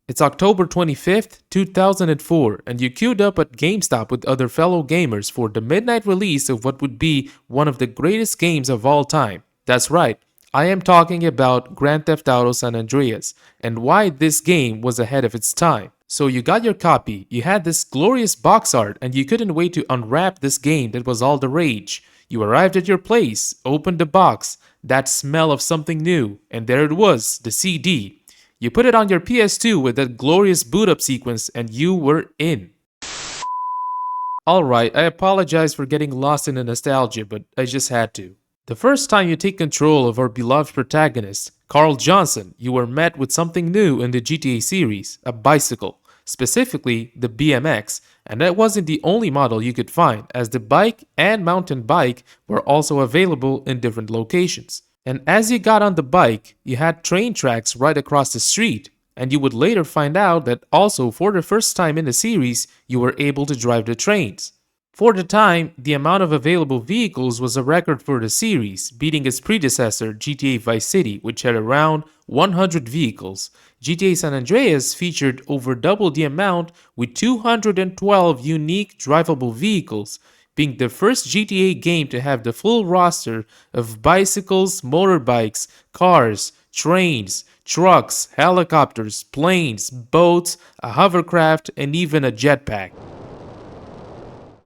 It's October 25th, 2004, and you queued up at GameStop with other fellow gamers for the midnight release of what would be one of the greatest games of all time. That's right, I am talking about Grand Theft Auto San Andreas, and why this game was ahead of its time. So you got your copy, you had this glorious box art, and you couldn't wait to unwrap this game that was all the rage. You arrived at your place, opened the box, that smell of something new, and there it was, the CD. You put it on your PS2 with that glorious boot up sequence and you were in. Alright, I apologize for getting lost in the nostalgia, but I just had to. The first time you take control of our beloved protagonist, Carl Johnson, you were met with something new in the GTA series, a bicycle, specifically the BMX, and that wasn't the only model you could find, as the bike and mountain bike were also available in different locations. And as you got on the bike, you had train tracks right across the street, and you would later find out that also for the first time in the series, you were able to drive the trains. For the time, the amount of available vehicles was a record for the series, beating its predecessor GTA Vice City, which had around 100 vehicles. GTA San Andreas featured over double the amount with 212 unique drivable vehicles, being the first GTA game to have the full roster of bicycles, motorbikes, cars, trains, trucks, helicopters, planes, boats, a hovercraft, and even a jetpack.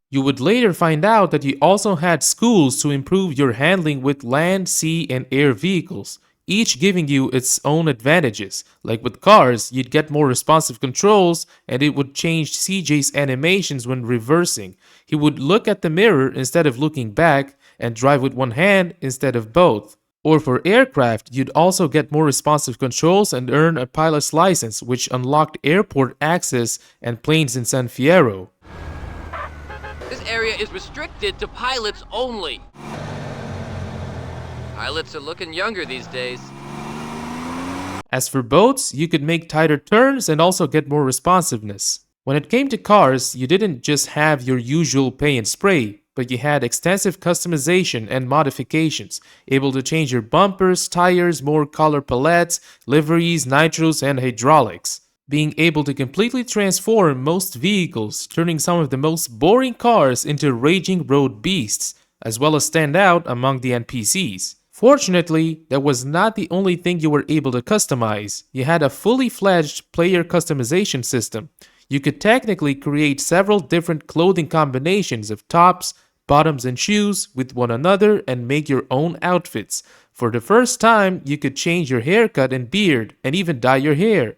You would later find out that you also had schools to improve your handling with land, sea, and air vehicles, each giving you its own advantages. Like with cars, you'd get more responsive controls and it would change CJ's animations when reversing. He would look at the mirror instead of looking back and drive with one hand instead of both. Or for aircraft, you'd also get more responsive controls and earn a pilot's license, which unlocked airport access and planes in San Fierro. This area is restricted to pilots only. Pilots are looking younger these days. As for boats, you could make tighter turns and also get more responsiveness. When it came to cars, you didn't just have your usual pay and spray, but you had extensive customization and modifications, able to change your bumpers, tires, more color palettes, liveries, nitros, and hydraulics. Being able to completely transform most vehicles, turning some of the most boring cars into raging road beasts, as well as stand out among the NPCs. Fortunately, that was not the only thing you were able to customize. You had a fully fledged player customization system. You could technically create several different clothing combinations of tops, bottoms, and shoes with one another and make your own outfits. For the first time, you could change your haircut and beard and even dye your hair.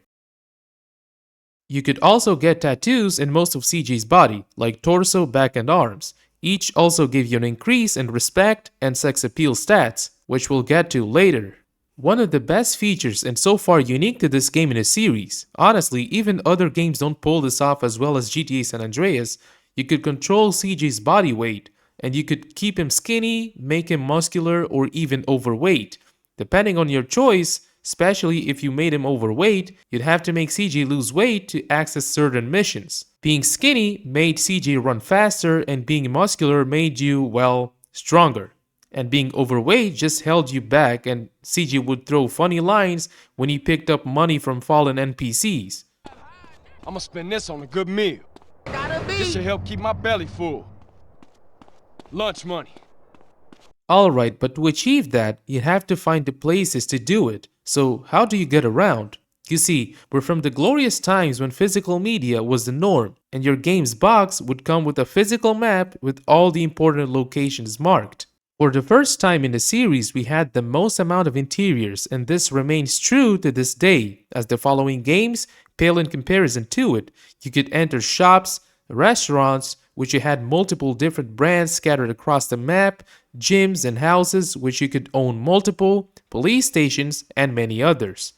You could also get tattoos in most of CJ's body, like torso, back, and arms. Each also give you an increase in respect and sex appeal stats, which we'll get to later. One of the best features and so far unique to this game in the series, honestly even other games don't pull this off as well as GTA San Andreas, you could control CJ's body weight, and you could keep him skinny, make him muscular, or even overweight. Depending on your choice, especially if you made him overweight, you'd have to make CJ lose weight to access certain missions. Being skinny made CJ run faster, and being muscular made you, well, stronger. And being overweight just held you back, and CJ would throw funny lines when he picked up money from fallen NPCs. I'ma spend this on a good meal. This should help keep my belly full. Lunch money. Alright, but to achieve that, you have to find the places to do it. So how do you get around? You see, we're from the glorious times when physical media was the norm, and your game's box would come with a physical map with all the important locations marked. For the first time in the series, we had the most amount of interiors, and this remains true to this day, as the following games pale in comparison to it. You could enter shops, restaurants, which you had multiple different brands scattered across the map, gyms and houses, which you could own multiple, police stations, and many others.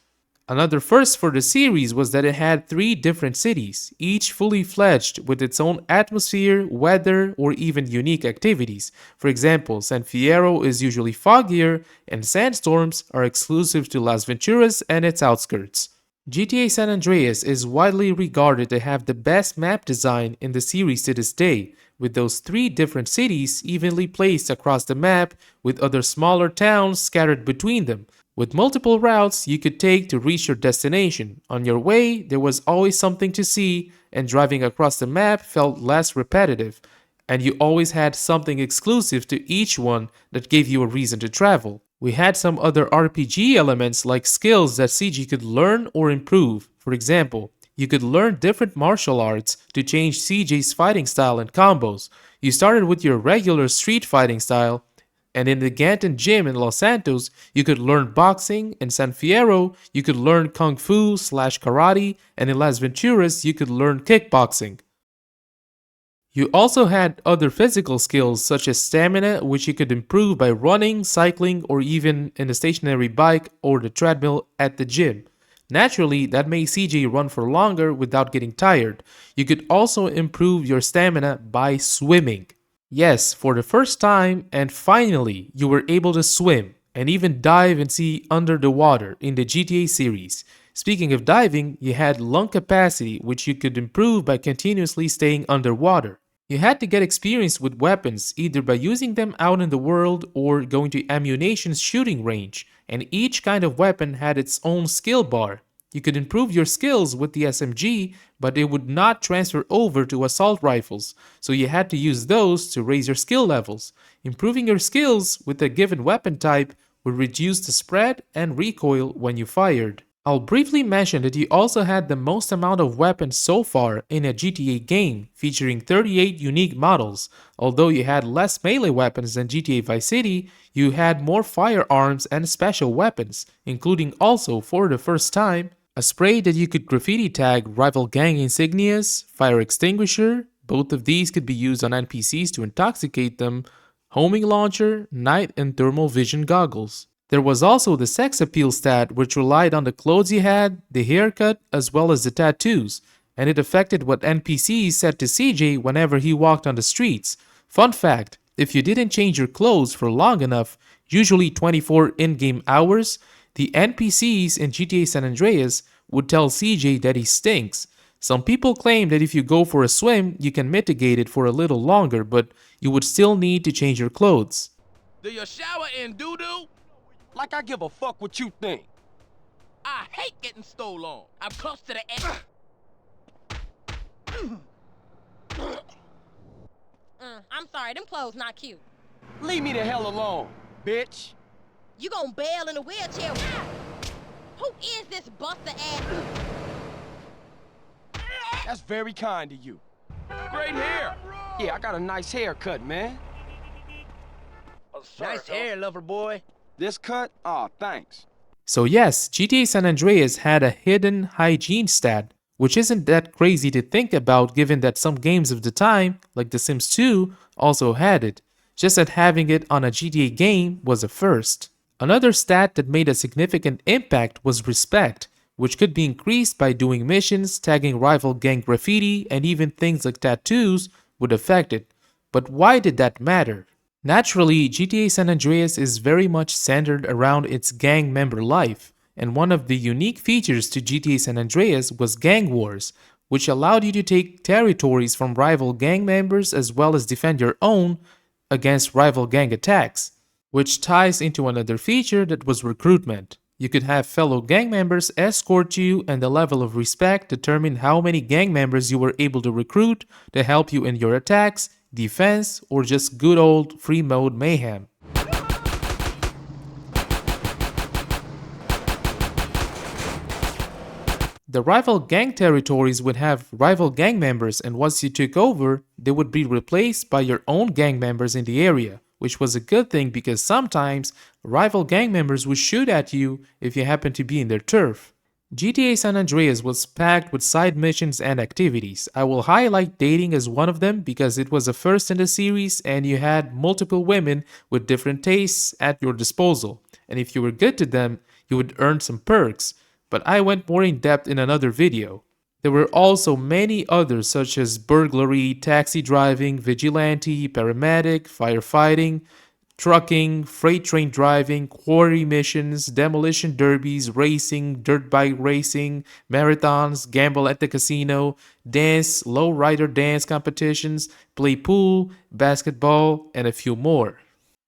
Another first for the series was that it had 3 different cities, each fully fledged with its own atmosphere, weather, or even unique activities. For example, San Fierro is usually foggier, and sandstorms are exclusive to Las Venturas and its outskirts. GTA San Andreas is widely regarded to have the best map design in the series to this day, with those 3 different cities evenly placed across the map with other smaller towns scattered between them. With multiple routes you could take to reach your destination. On your way, there was always something to see, and driving across the map felt less repetitive, and you always had something exclusive to each one that gave you a reason to travel. We had some other RPG elements like skills that CG could learn or improve. For example, you could learn different martial arts to change CJ's fighting style and combos. You started with your regular street fighting style, and in the Ganton gym in Los Santos, you could learn boxing. In San Fierro, you could learn kung fu/karate, and in Las Venturas, you could learn kickboxing. You also had other physical skills such as stamina, which you could improve by running, cycling, or even in a stationary bike or the treadmill at the gym. Naturally, that made CJ run for longer without getting tired. You could also improve your stamina by swimming. Yes, for the first time and finally, you were able to swim and even dive and see under the water in the GTA series. Speaking of diving, you had lung capacity, which you could improve by continuously staying underwater. You had to get experience with weapons either by using them out in the world or going to ammunition's shooting range, and each kind of weapon had its own skill bar. You could improve your skills with the SMG, but it would not transfer over to assault rifles, so you had to use those to raise your skill levels. Improving your skills with a given weapon type would reduce the spread and recoil when you fired. I'll briefly mention that you also had the most amount of weapons so far in a GTA game, featuring 38 unique models. Although you had less melee weapons than GTA Vice City, you had more firearms and special weapons, including also, for the first time, a spray that you could graffiti tag rival gang insignias, fire extinguisher, both of these could be used on NPCs to intoxicate them, homing launcher, night and thermal vision goggles. There was also the sex appeal stat, which relied on the clothes you had, the haircut, as well as the tattoos, and it affected what NPCs said to CJ whenever he walked on the streets. Fun fact, if you didn't change your clothes for long enough, usually 24 in-game hours, the NPCs in GTA San Andreas would tell CJ that he stinks. Some people claim that if you go for a swim, you can mitigate it for a little longer, but you would still need to change your clothes. Do you shower in doo-doo? Like I give a fuck what you think. I hate getting stole on. I'm close to the edge. I'm sorry, them clothes not cute. Leave me the hell alone, bitch. You gon' bail in a wheelchair. Who is this buster ass? That's very kind of you. Great hair. Yeah, I got a nice haircut, man. Nice hair, lover boy. This cut? Aw, thanks. So yes, GTA San Andreas had a hidden hygiene stat, which isn't that crazy to think about given that some games of the time, like The Sims 2, also had it, just that having it on a GTA game was a first. Another stat that made a significant impact was respect, which could be increased by doing missions, tagging rival gang graffiti, and even things like tattoos would affect it. But why did that matter? Naturally, GTA San Andreas is very much centered around its gang member life, and one of the unique features to GTA San Andreas was gang wars, which allowed you to take territories from rival gang members as well as defend your own against rival gang attacks, which ties into another feature that was recruitment. You could have fellow gang members escort you, and the level of respect determined how many gang members you were able to recruit to help you in your attacks, defense, or just good old free mode mayhem. The rival gang territories would have rival gang members, and once you took over, they would be replaced by your own gang members in the area, which was a good thing because sometimes rival gang members would shoot at you if you happened to be in their turf. GTA San Andreas was packed with side missions and activities. I will highlight dating as one of them because it was a first in the series and you had multiple women with different tastes at your disposal. And if you were good to them, you would earn some perks. But I went more in depth in another video. There were also many others such as burglary, taxi driving, vigilante, paramedic, firefighting, trucking, freight train driving, quarry missions, demolition derbies, racing, dirt bike racing, marathons, gamble at the casino, dance, lowrider dance competitions, play pool, basketball, and a few more.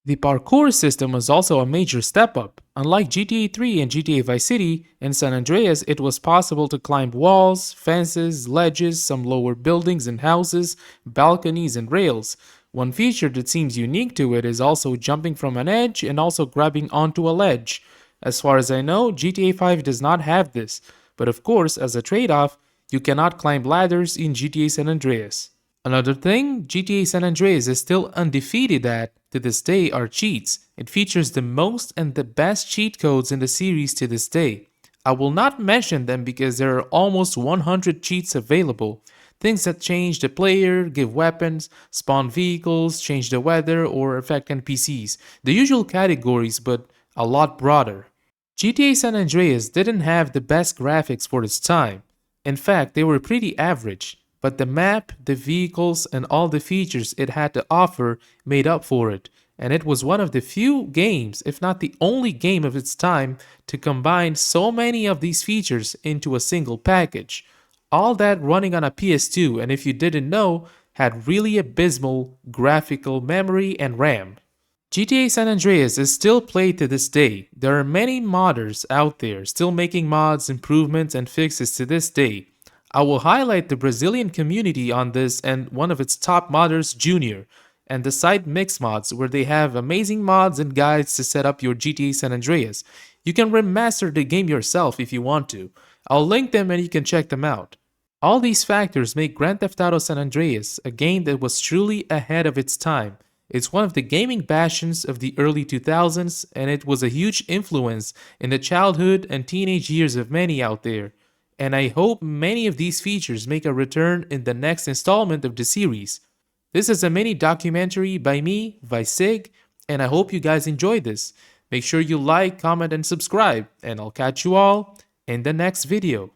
The parkour system was also a major step up. Unlike GTA 3 and GTA Vice City, in San Andreas it was possible to climb walls, fences, ledges, some lower buildings and houses, balconies and rails. One feature that seems unique to it is also jumping from an edge and also grabbing onto a ledge. As far as I know, GTA 5 does not have this, but of course, as a trade-off, you cannot climb ladders in GTA San Andreas. Another thing, GTA San Andreas is still undefeated at, to this day, are cheats. It features the most and the best cheat codes in the series to this day. I will not mention them because there are almost 100 cheats available. Things that change the player, give weapons, spawn vehicles, change the weather, or affect NPCs. The usual categories, but a lot broader. GTA San Andreas didn't have the best graphics for its time. In fact, they were pretty average. But the map, the vehicles, and all the features it had to offer made up for it, and it was one of the few games, if not the only game of its time, to combine so many of these features into a single package. All that running on a PS2, and if you didn't know, had really abysmal graphical memory and RAM. GTA San Andreas is still played to this day. There are many modders out there still making mods, improvements, and fixes to this day. I will highlight the Brazilian community on this and one of its top modders, Junior, and the site Mix Mods, where they have amazing mods and guides to set up your GTA San Andreas. You can remaster the game yourself if you want to. I'll link them and you can check them out. All these factors make Grand Theft Auto San Andreas a game that was truly ahead of its time. It's one of the gaming bastions of the early 2000s, and it was a huge influence in the childhood and teenage years of many out there. And I hope many of these features make a return in the next installment of the series. This is a mini documentary by me, Vicig, and I hope you guys enjoyed this. Make sure you like, comment, and subscribe, and I'll catch you all in the next video.